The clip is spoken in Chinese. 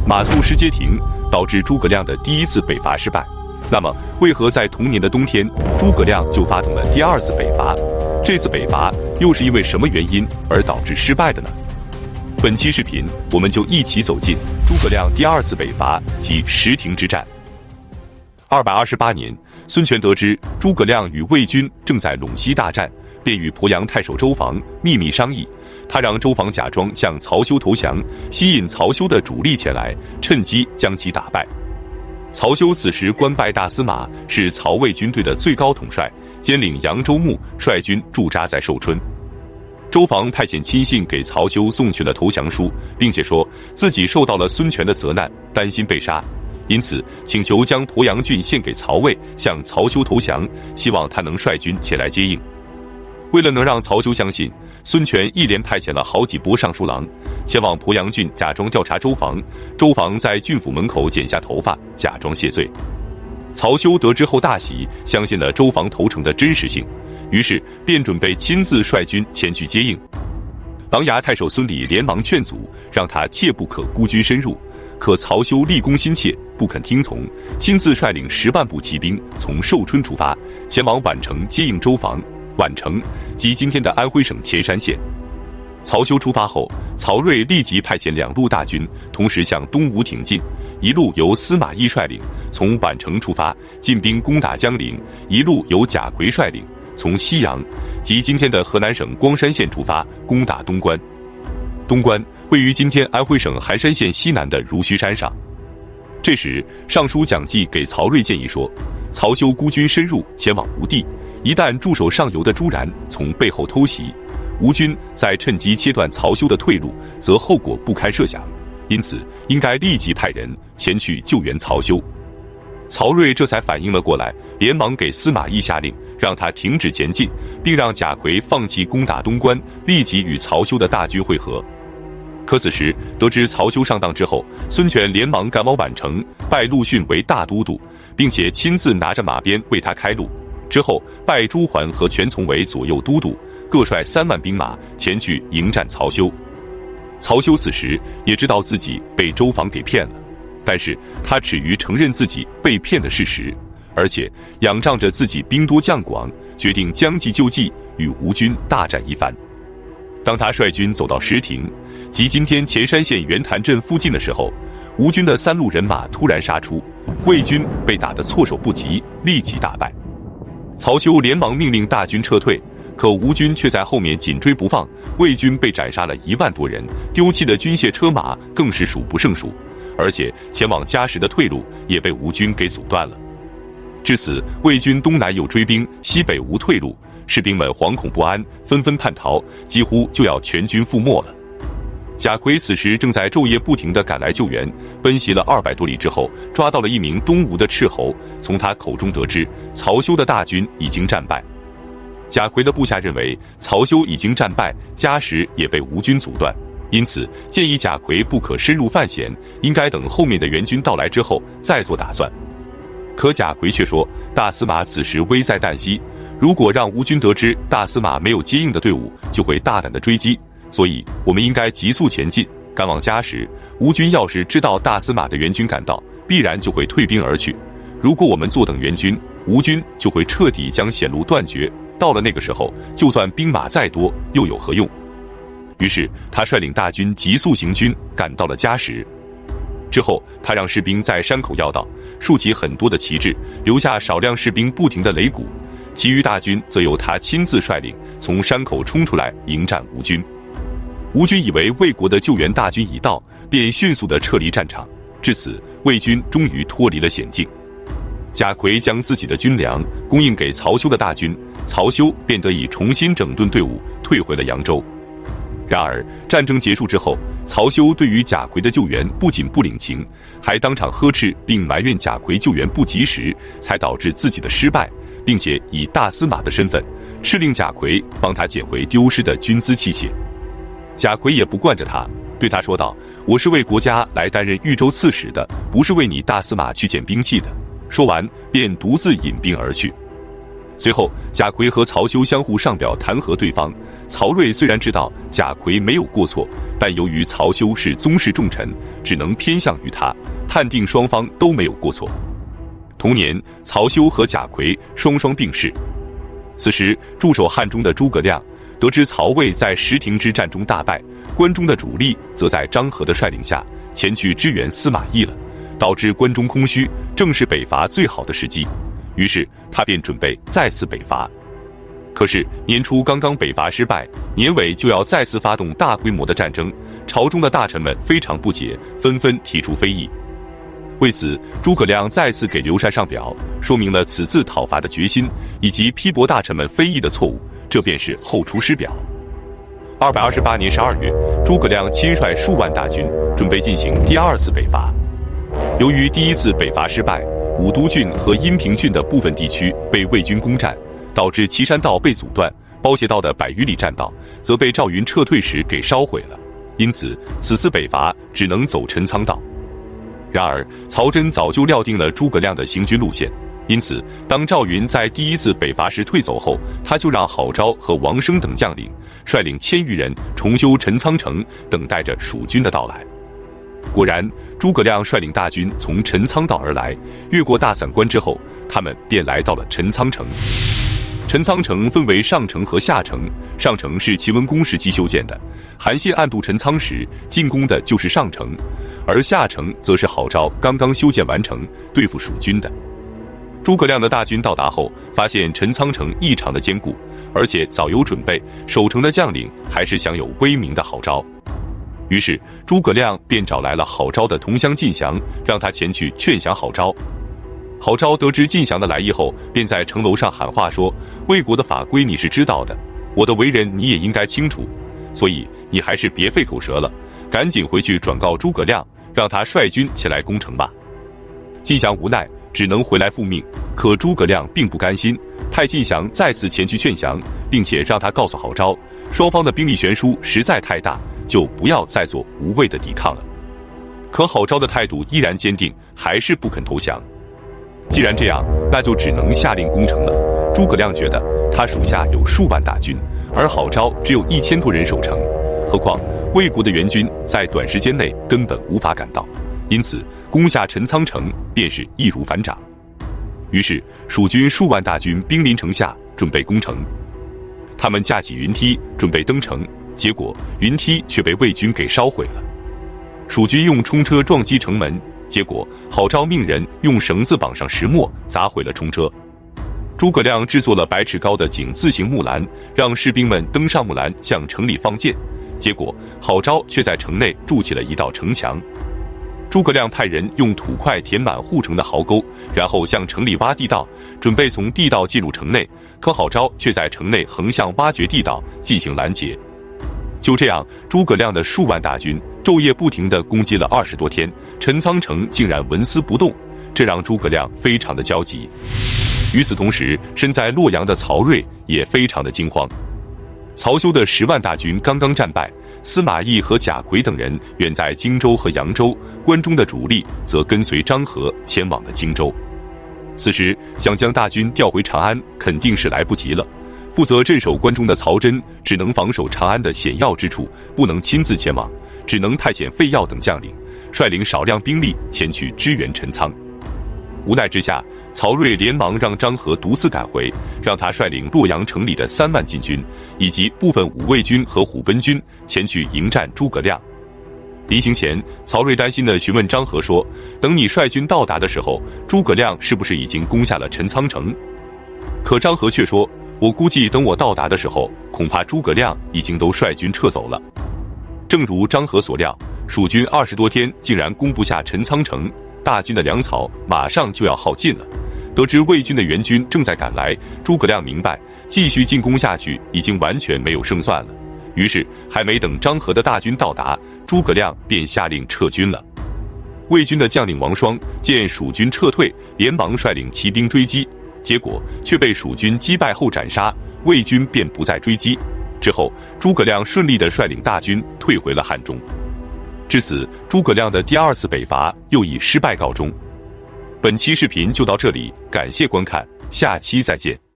马谡失街亭，导致诸葛亮的第一次北伐失败。那么，为何在同年的冬天，诸葛亮就发动了第二次北伐？这次北伐又是因为什么原因而导致失败的呢？本期视频，我们就一起走进诸葛亮第二次北伐及石亭之战。228年，孙权得知诸葛亮与魏军正在陇西大战，便与鄱阳太守周防秘密商议。他让周防假装向曹休投降，吸引曹休的主力前来，趁机将其打败。曹休此时官拜大司马，是曹魏军队的最高统帅，兼领扬州牧，率军驻扎在寿春。周防派遣亲信给曹休送去了投降书，并且说自己受到了孙权的责难，担心被杀，因此请求将鄱阳郡献给曹魏，向曹休投降，希望他能率军前来接应。为了能让曹休相信，孙权一连派遣了好几拨尚书郎前往鄱阳郡，假装调查周防。周防在郡府门口剪下头发，假装谢罪。曹休得知后大喜，相信了周防投诚的真实性，于是便准备亲自率军前去接应。琅琊太守孙礼连忙劝阻，让他切不可孤军深入。可曹休立功心切，不肯听从，亲自率领10万步骑兵从寿春出发，前往宛城接应周防。宛城即今天的安徽省潜山县。曹休出发后，曹睿立即派遣2路大军，同时向东吴挺进。一路由司马懿率领，从宛城出发，进兵攻打江陵；一路由贾逵率领，从西阳即今天的河南省光山县出发，攻打东关。东关位于今天安徽省含山县西南的如须山上。这时，尚书蒋济给曹睿建议说，曹休孤军深入，前往吴地，一旦驻守上游的朱然从背后偷袭，吴军再趁机切断曹休的退路，则后果不堪设想。因此，应该立即派人前去救援曹休。曹睿这才反应了过来，连忙给司马懿下令，让他停止前进，并让贾逵放弃攻打东关，立即与曹休的大军会合。可此时得知曹休上当之后，孙权连忙赶往宛城，拜陆逊为大都督，并且亲自拿着马鞭为他开路。之后拜朱桓和全琮为左右都督，各率3万兵马前去迎战曹休。曹休此时也知道自己被周防给骗了，但是他耻于承认自己被骗的事实，而且仰仗着自己兵多将广，决定将计就计，与吴军大战一番。当他率军走到石亭，即今天潜山县袁潭镇附近的时候，吴军的3路人马突然杀出，魏军被打得措手不及，立即大败。曹休连忙命令大军撤退，可吴军却在后面紧追不放，魏军被斩杀了1万多人，丢弃的军械车马更是数不胜数，而且前往嘉实的退路也被吴军给阻断了。至此，魏军东南有追兵，西北无退路，士兵们惶恐不安，纷纷叛逃，几乎就要全军覆没了。贾逵此时正在昼夜不停地赶来救援，奔袭了200多里之后，抓到了一名东吴的斥候，从他口中得知曹休的大军已经战败。贾逵的部下认为曹休已经战败，嘉实也被吴军阻断，因此建议贾逵不可深入犯险，应该等后面的援军到来之后再做打算。可贾逵却说，大司马此时危在旦夕，如果让吴军得知大司马没有接应的队伍，就会大胆的追击，所以我们应该急速前进，赶往嘉实。吴军要是知道大司马的援军赶到，必然就会退兵而去。如果我们坐等援军，吴军就会彻底将险路断绝，到了那个时候，就算兵马再多又有何用？于是他率领大军急速行军，赶到了嘉实。之后他让士兵在山口要道竖起很多的旗帜，留下少量士兵不停的擂鼓，其余大军则由他亲自率领，从山口冲出来迎战吴军。吴军以为魏国的救援大军已到，便迅速地撤离战场，至此魏军终于脱离了险境。贾逵将自己的军粮供应给曹休的大军，曹休便得以重新整顿队伍，退回了扬州。然而战争结束之后，曹休对于贾逵的救援不仅不领情，还当场呵斥并埋怨贾逵救援不及时，才导致自己的失败，并且以大司马的身份敕令贾逵帮他捡回丢失的军资器械。贾逵也不惯着他，对他说道：“我是为国家来担任豫州刺史的，不是为你大司马去捡兵器的。”说完便独自引兵而去。随后，贾逵和曹休相互上表弹劾对方。曹睿虽然知道贾逵没有过错，但由于曹休是宗室重臣，只能偏向于他，判定双方都没有过错。同年，曹休和贾逵双双病逝。此时，驻守汉中的诸葛亮得知曹魏在石亭之战中大败，关中的主力则在张合的率领下前去支援司马懿了，导致关中空虚，正是北伐最好的时机。于是他便准备再次北伐。可是年初刚刚北伐失败，年尾就要再次发动大规模的战争，朝中的大臣们非常不解，纷纷提出非议。为此，诸葛亮再次给刘禅上表，说明了此次讨伐的决心，以及批驳大臣们非议的错误，这便是后出师表。228年12月，诸葛亮亲率数万大军，准备进行第二次北伐。由于第一次北伐失败，武都郡和阴平郡的部分地区被魏军攻占，导致岐山道被阻断，包斜道的100余里栈道则被赵云撤退时给烧毁了。因此，此次北伐只能走陈仓道。然而，曹真早就料定了诸葛亮的行军路线，因此，当赵云在第一次北伐时退走后，他就让郝昭和王生等将领率领1000余人重修陈仓城，等待着蜀军的到来。果然，诸葛亮率领大军从陈仓道而来，越过大散关之后，他们便来到了陈仓城。陈仓城分为上城和下城，上城是齐文公时期修建的，韩信暗渡陈仓时进攻的就是上城，而下城则是郝昭刚刚修建完成，对付蜀军的。诸葛亮的大军到达后，发现陈仓城异常的坚固，而且早有准备，守城的将领还是享有威名的郝昭。于是诸葛亮便找来了郝昭的同乡靳祥，让他前去劝降郝昭。郝昭得知靳祥的来意后，便在城楼上喊话说：“魏国的法规你是知道的，我的为人你也应该清楚，所以你还是别费口舌了，赶紧回去转告诸葛亮，让他率军前来攻城吧。”靳祥无奈，只能回来复命。可诸葛亮并不甘心，派靳祥再次前去劝降，并且让他告诉郝昭，双方的兵力悬殊实在太大，就不要再做无谓的抵抗了。可郝昭的态度依然坚定，还是不肯投降。既然这样，那就只能下令攻城了。诸葛亮觉得他属下有数万大军，而郝昭只有1000多人守城，何况魏国的援军在短时间内根本无法赶到，因此攻下陈仓城便是易如反掌。于是蜀军数万大军兵临城下，准备攻城。他们架起云梯准备登城，结果云梯却被魏军给烧毁了。蜀军用冲车撞击城门，结果郝昭命人用绳子绑上石磨，砸毁了冲车。诸葛亮制作了100尺高的井字形木栏，让士兵们登上木栏向城里放箭，结果郝昭却在城内筑起了一道城墙。诸葛亮派人用土块填满护城的壕沟，然后向城里挖地道，准备从地道进入城内，可郝昭却在城内横向挖掘地道进行拦截。就这样，诸葛亮的数万大军昼夜不停地攻击了20多天，陈仓城竟然纹丝不动，这让诸葛亮非常的焦急。与此同时，身在洛阳的曹睿也非常的惊慌。曹休的10万大军刚刚战败，司马懿和贾逵等人远在荆州和扬州，关中的主力则跟随张合前往了荆州。此时想将大军调回长安，肯定是来不及了。负责镇守关中的曹真只能防守长安的险要之处，不能亲自前往，只能派遣费耀等将领率领少量兵力前去支援陈仓。无奈之下，曹睿连忙让张合独自赶回，让他率领洛阳城里的3万禁军以及部分武卫军和虎贲军前去迎战诸葛亮。临行前，曹睿担心地询问张合说：“等你率军到达的时候，诸葛亮是不是已经攻下了陈仓城？”可张合却说：“我估计等我到达的时候，恐怕诸葛亮已经都率军撤走了。”正如张合所料，蜀军20多天竟然攻不下陈仓城，大军的粮草马上就要耗尽了。得知魏军的援军正在赶来，诸葛亮明白继续进攻下去已经完全没有胜算了。于是还没等张合的大军到达，诸葛亮便下令撤军了。魏军的将领王双见蜀军撤退，连忙率领骑兵追击，结果却被蜀军击败后斩杀，魏军便不再追击。之后诸葛亮顺利地率领大军退回了汉中。至此，诸葛亮的第2次北伐又以失败告终。本期视频就到这里，感谢观看，下期再见。